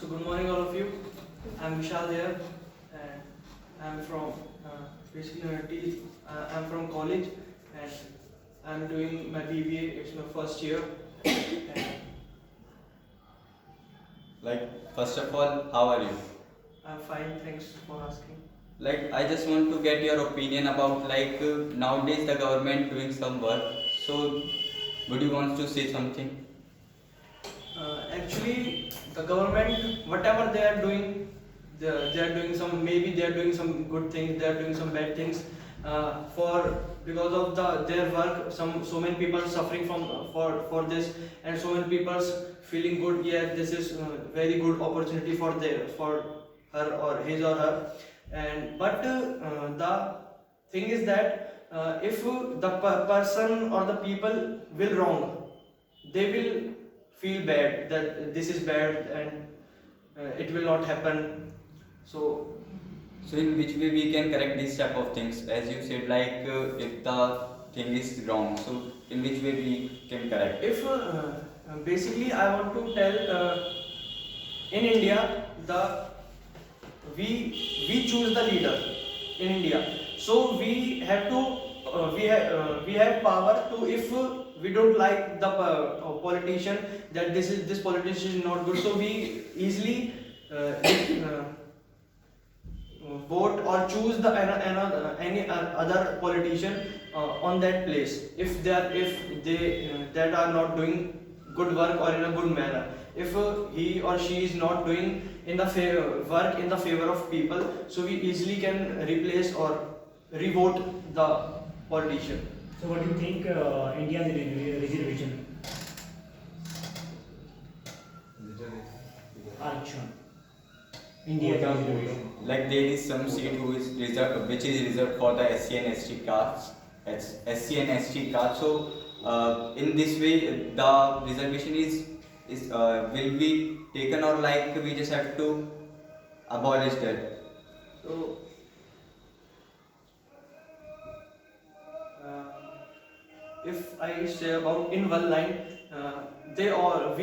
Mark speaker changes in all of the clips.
Speaker 1: So good morning all of you. I'm Vishal here and I'm from I'm from college and I'm doing my BBA. It's my first year. And
Speaker 2: First of all, how are you?
Speaker 1: I'm fine. Thanks for asking.
Speaker 2: I just want to get your opinion about nowadays the government doing some work. So, would you want to say something?
Speaker 1: Actually, the government, whatever they are doing, they are doing some. Maybe they are doing some good things. They are doing some bad things. For because of their work, so many people are suffering from for this, and so many people feeling good. Yeah, this is very good opportunity for her or his or her. And but the thing is that if the person or the people will wrong, they will feel bad that this is bad and it will not happen. So
Speaker 2: So, in which way we can correct these type of things? As you said, if the thing is wrong, so in which way we can correct?
Speaker 1: if basically I want to tell, in India, the we we choose the leader in India, so we have to we have power to, if we don't like the politician, that this politician is not good, so we easily vote or choose any other politician on that place, if they that are not doing good work or in a good manner. If he or she is not doing in the work in the favor of people, so we easily can replace or revote the politician.
Speaker 3: So what do you think India's reservation? Action. India's reservation.
Speaker 2: Like there is some seat who is reserved, which is reserved for the SC and ST castes. It's SC and ST castes. So in this way, the reservation will be taken, or like we just have to abolish that.
Speaker 1: So if I say about in one line, we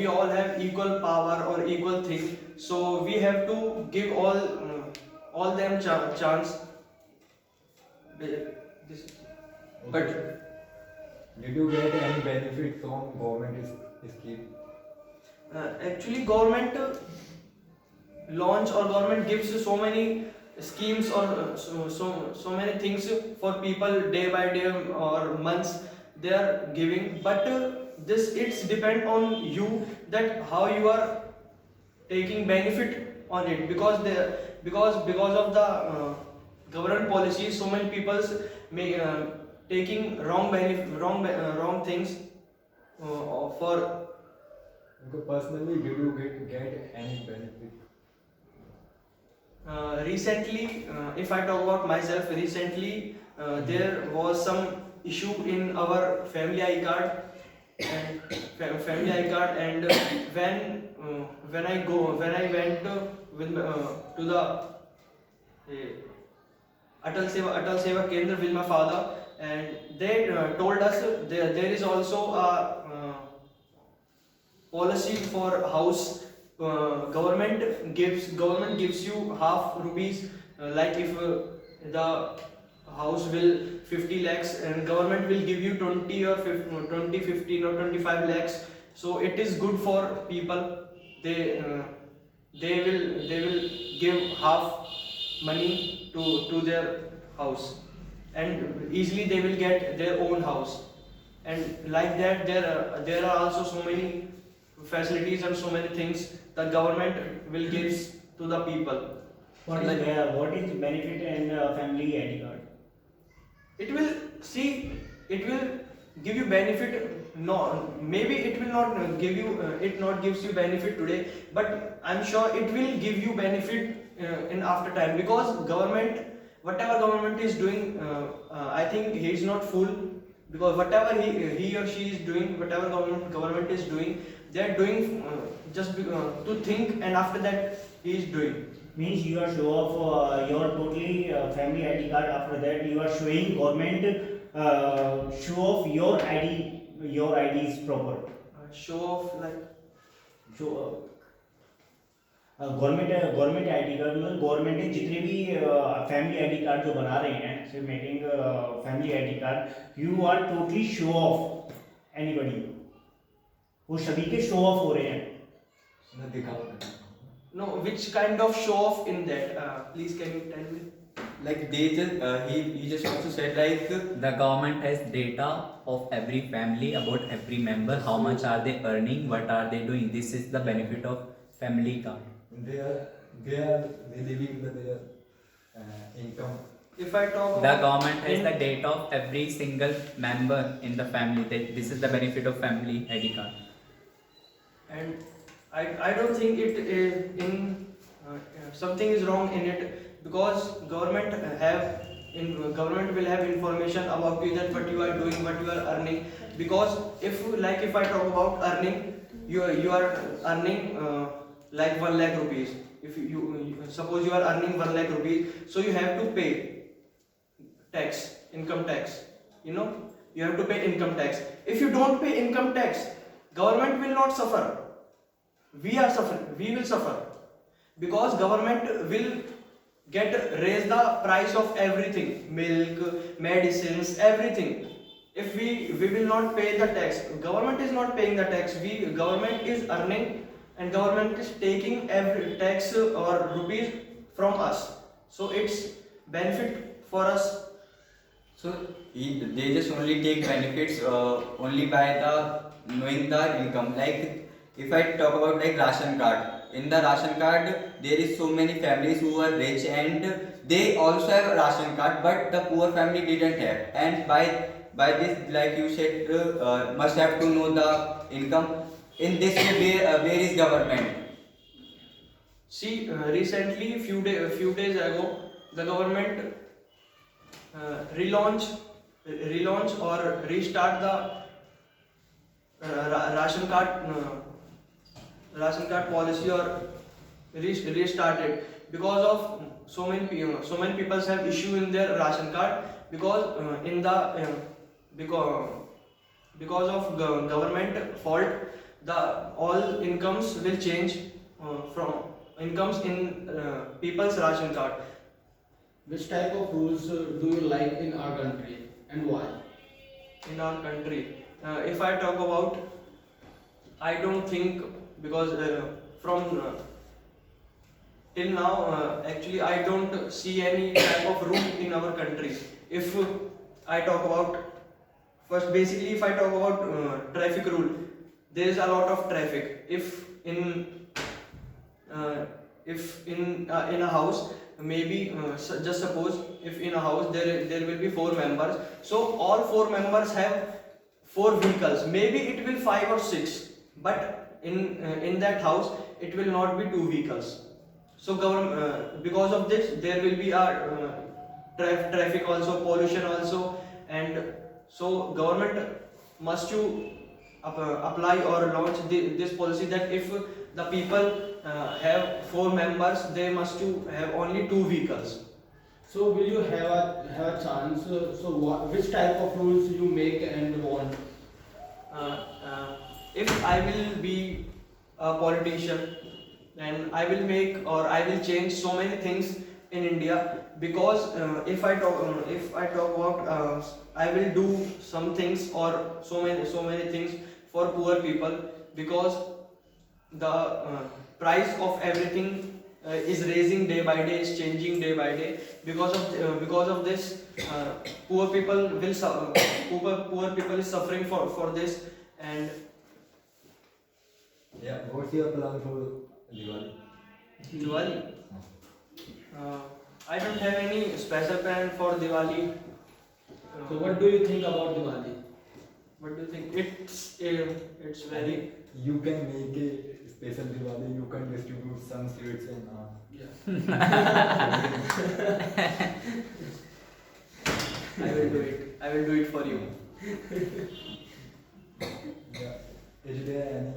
Speaker 1: all have equal power or equal thing. So we have to give all them chance. This,
Speaker 2: But
Speaker 4: Did you get any benefit from government scheme?
Speaker 1: actually, government launch or government gives so many schemes or so many things for people day by day or months they are giving, but this it's depend on you, that how you are taking benefit on it, because of the government policies, so many people may taking wrong things for.
Speaker 4: Because personally, did you get any benefit?
Speaker 1: Recently, if I talk about myself, recently there was some issue in our family I card and and when I went to the Atal Seva Kendra with my father, and they told us there is also a policy for house. Government gives you half rupees, like if the house will 50 lakhs and government will give you 20 or 20 15 or 25 lakhs, so it is good for people. They will give half money to their house, and easily they will get their own house. And like that, there are also so many facilities and so many things the government will give to the people.
Speaker 3: What is benefit in family ID card?
Speaker 1: It will see, it will give you benefit. No, maybe it will not give you it not gives you benefit today, but I'm sure it will give you benefit in after time, because government, whatever government is doing, I think he is not fool, because whatever he or she is doing, whatever government is doing, they are doing just to think, and after that he is doing.
Speaker 3: Means you are show off your totally family ID card. After that, you are showing government show off your ID. Your ID is proper.
Speaker 1: Show off like
Speaker 3: Show government ID card मतलब government ने जितने भी family ID card जो बना रहे हैं, से making family ID card, you are totally show off anybody, वो सभी के शो ऑफ हो रहे हैं।
Speaker 4: ना दिखाओ।
Speaker 1: No, which kind of show off in that? Please, can you tell me?
Speaker 2: Like they just he just also said like
Speaker 5: The government has data of every family about every member, how much are they earning, what are they doing. This is the benefit of family card.
Speaker 4: They are relieving their income.
Speaker 1: If I talk
Speaker 5: The
Speaker 1: about
Speaker 5: government has
Speaker 1: in-
Speaker 5: the data of every single member in the family. This is the benefit of family ID card.
Speaker 1: and I don't think it is in something is wrong in it, because government will have information about you, that what you are doing, what you are earning. Because if I talk about earning, you are earning like 1 lakh rupees. If you suppose you are earning 1 lakh rupees, so you have to pay tax, income tax. You have to pay income tax. If you don't pay income tax, government will not suffer. We are suffering. We will suffer, because government will raise the price of everything, milk, medicines, everything. If we will not pay the tax, government is not paying the tax. Government is earning, and government is taking every tax or rupees from us. So it's benefit for us.
Speaker 2: so they just only take benefits only by the knowing the income. Like if I talk about like ration card, in the ration card there is so many families who are rich and they also have a ration card, but the poor family didn't have. And by this, like you said, must have to know the income. In this way, where is government?
Speaker 1: See, recently, few days ago, the government relaunch or restart the ration card policy, or restarted, because of so many people have issue in their ration card, because because of government fault, all incomes will change from incomes in people's ration card.
Speaker 6: Which type of rules do you like in our country and why?
Speaker 1: In our country, if I talk about, I don't think, because from till now, actually I don't see any type of rule in our country. If I talk about, first basically if I talk about traffic rule, there is a lot of traffic. If in a house, maybe just suppose if in a house there will be 4 members, so all 4 members have 4 vehicles, maybe it will 5 or 6, but in that house it will not be 2 vehicles. So because of this there will be a traffic also, pollution also, and so government must to apply or launch this policy, that if the people have 4 members, they must to have only 2 vehicles.
Speaker 6: So will you have a chance? Which type of rules you make and want?
Speaker 1: If I will be a politician, then I will make or I will change so many things in India, because if I talk about I will do some things or so many things for poor people, because the price of everything is raising day by day, is changing day by day. Because of this, poor people is suffering for this. And
Speaker 4: Yeah, what's your plan for Diwali?
Speaker 1: Diwali, I don't have any special plan for Diwali.
Speaker 6: So what do you think about Diwali?
Speaker 1: What do you think? It's very.
Speaker 4: You can make a special Diwali. You can distribute some sweets and
Speaker 6: Yeah.
Speaker 1: I will do it. I will do it for you.
Speaker 4: yeah. Is there any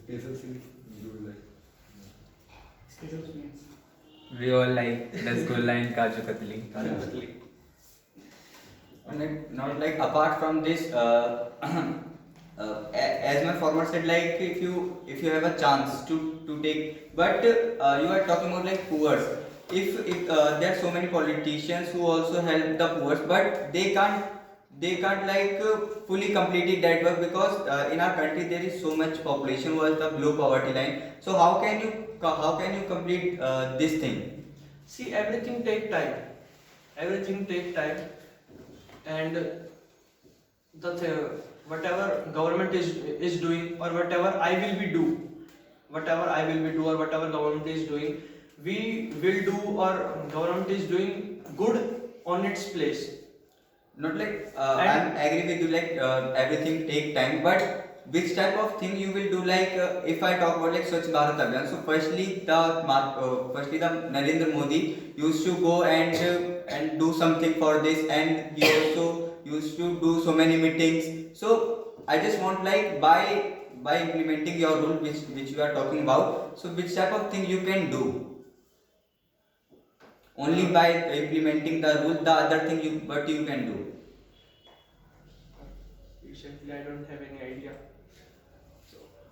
Speaker 4: special sweets you would like?
Speaker 5: We all like rasgulla and kaju katli.
Speaker 2: And not like apart from this, As my former said, like if you have a chance to take, but you are talking about like poor. If there are so many politicians who also help the poor, but they can't like fully complete that work, because in our country there is so much population who is the below poverty line. So how can you complete this thing?
Speaker 1: See, everything take time. Everything take time, and whatever government is doing, or whatever I will be do, whatever I will be do, or whatever government is doing, we will do, or government is doing good on its place.
Speaker 2: Not like
Speaker 1: And-
Speaker 2: I'm agree with you, like everything take time, but which type of thing you will do? Like if I talk about like Swachh Bharat Abhiyan, so firstly the Narendra Modi used to go and do something for this, and he also used to do so many meetings. So I just want, like, by implementing your rule, which you are talking about, so which type of thing you can do? Only by implementing the rule, the other thing what you can do?
Speaker 1: Recently, I don't have any idea.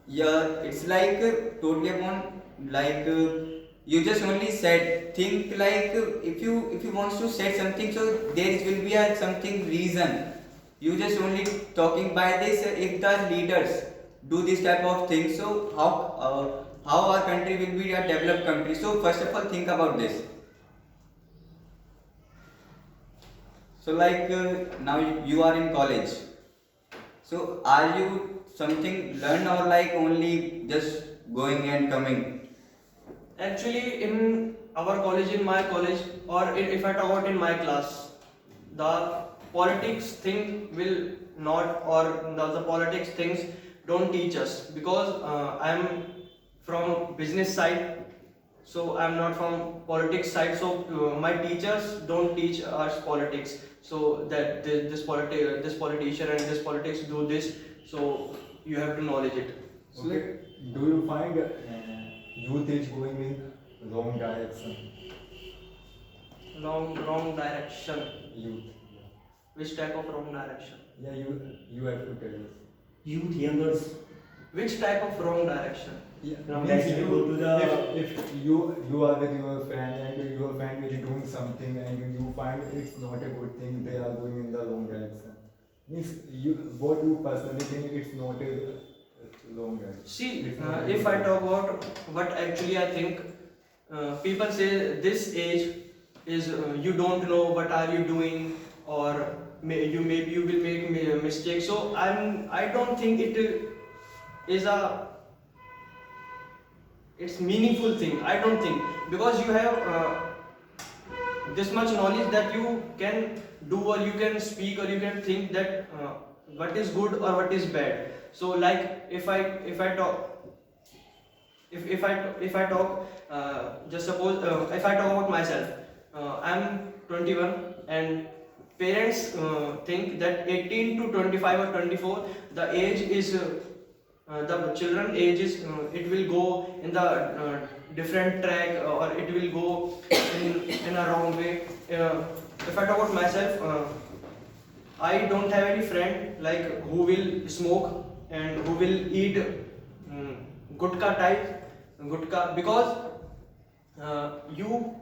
Speaker 2: Yeah, it's like totally upon, like you just only said, think like if you want to say something, so there will be a something reason. You just only talking by this. If the leaders do this type of thing, so how our country will be a developed country? So first of all, think about this. So like now you are in college. So are you something learn, or like only just going and coming?
Speaker 1: Actually, in our college, in my college, or if I talk about in my class, the politics thing will not, or the politics things don't teach us, because I'm from business side, so I'm not from politics side. So my teachers don't teach us politics. So that this politician and this politics do this. So you have to knowledge it.
Speaker 4: So like, do you find youth is going in wrong direction?
Speaker 1: Wrong direction.
Speaker 4: Youth.
Speaker 1: Which type of wrong direction?
Speaker 4: Yeah, you have to tell us.
Speaker 3: Youth, youngers.
Speaker 1: Which type of wrong direction?
Speaker 4: Yeah,
Speaker 3: From
Speaker 4: means
Speaker 3: that you go to the-
Speaker 4: if you are with your friend and your friend is doing something and you find it's not a good thing, they are going in the wrong direction. Means what you personally think it's not a wrong direction.
Speaker 1: See,
Speaker 4: It's not a
Speaker 1: if
Speaker 4: good
Speaker 1: I
Speaker 4: thing.
Speaker 1: talk about what actually I think, people say this age is you don't know what are you doing, or maybe you will make mistakes. So I don't think it is it's meaningful thing. I don't think, because you have this much knowledge that you can do, or you can speak, or you can think that what is good or what is bad. So like if I talk, if I talk, just suppose if I talk about myself, I'm 21, and parents think that 18 to 25 or 24, the age is the children age is it will go in the different track, or it will go in a wrong way. If I talk about myself, I don't have any friend like who will smoke and who will eat gutka, because you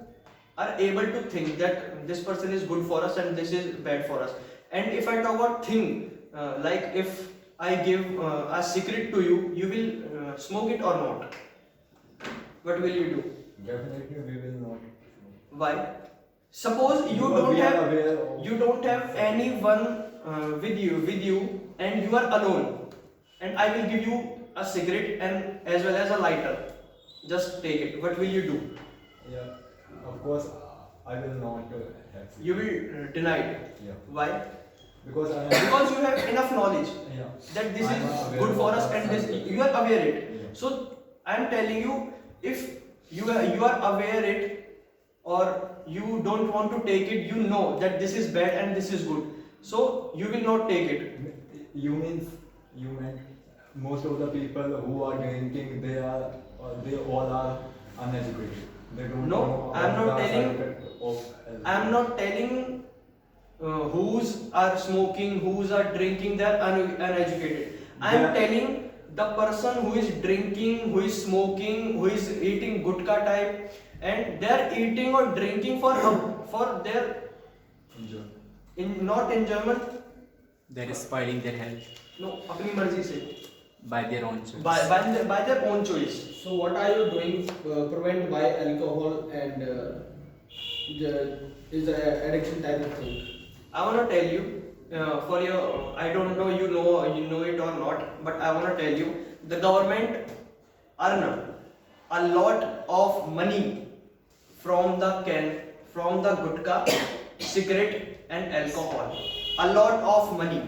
Speaker 1: are able to think that this person is good for us and this is bad for us. And if I talk about thing, like if I give a secret to you, you will smoke it or not? What will you do?
Speaker 4: Definitely we will not.
Speaker 1: Why? Suppose you
Speaker 4: Because
Speaker 1: don't
Speaker 4: we are
Speaker 1: have
Speaker 4: aware of-
Speaker 1: you don't have anyone with you, and you are alone, and I will give you a cigarette and as well as a lighter. Just take it. What will you do?
Speaker 4: Yeah, of course I will not have.
Speaker 1: You will deny it.
Speaker 4: Yeah,
Speaker 1: Why?
Speaker 4: because I am.
Speaker 1: Because you have enough knowledge
Speaker 4: Yeah.
Speaker 1: that this
Speaker 4: I'm
Speaker 1: is
Speaker 4: aware
Speaker 1: good for
Speaker 4: of
Speaker 1: us,
Speaker 4: that
Speaker 1: and this
Speaker 4: side.
Speaker 1: you are aware it.
Speaker 4: Yeah.
Speaker 1: So I am telling you, if you are aware it, or you don't want to take it, you know that this is bad and this is good, so you will not take it.
Speaker 4: You meant most of the people who are drinking, they all are uneducated. They don't
Speaker 1: No,
Speaker 4: know
Speaker 1: I am not
Speaker 4: the
Speaker 1: telling-
Speaker 4: side effect of alcohol.
Speaker 1: I am not telling who's are smoking, who's are drinking, they are uneducated. I am
Speaker 4: Yeah.
Speaker 1: telling the person who is drinking, who is smoking, who is eating gutka type, and they are eating or drinking for their not enjoyment.
Speaker 5: They're spoiling their health
Speaker 1: No, अपनी मर्जी से,
Speaker 5: by their own choice.
Speaker 1: by their own choice.
Speaker 6: So what are you doing prevent by alcohol and is a addiction type of thing?
Speaker 1: I wanna tell you, for your, I don't know you know it or not, but I wanna tell you, the government earn a lot of money from the gutka, cigarette and alcohol. A lot of money.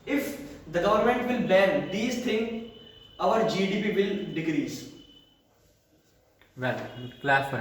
Speaker 1: If the government will ban these things, our GDP will decrease.
Speaker 5: Well, clap for